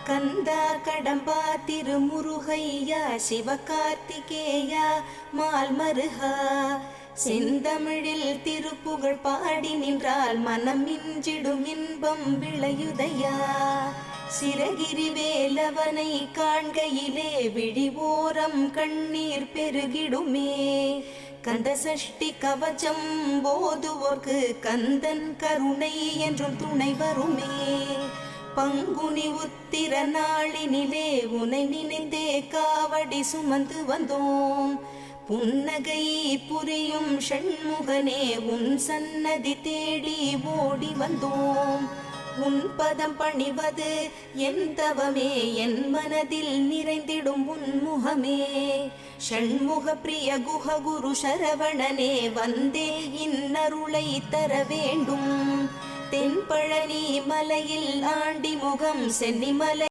கந்தா கடம்பா திருமுருகையா சிவகார்த்திகேயா மால்மருகா செந்தமிழில் திருப்புகழ் பாடி நின்றால் மனம் மிஞ்சிடும் இன்பம் விளையுதையா. சிரகிரி வேலவனை காண்கையிலே விழிவோரம் கண்ணீர் பெருகிடுமே. கந்த சஷ்டி கவச்சம் போதுவோர்க்கு கந்தன் கருணை என்றும் துணை வருமே. பங்குனி உத்திர நாளினிலே உனை நினைந்தே காவடி சுமந்து வந்தோம். புன்னகை புரியும் ஷண்முகனே உன் சன்னதி தேடி ஓடி வந்தோம். உன் பதம் பணிவது என் தவமே, என் மனதில் நிறைந்திடும் உன் முகமே. ஷண்முக பிரிய குஹ குரு சரவணனே வந்தே இன்னருளை தர வேண்டும். தென்பழனி மலையில் ஆண்டி முகம் சென்னிமலை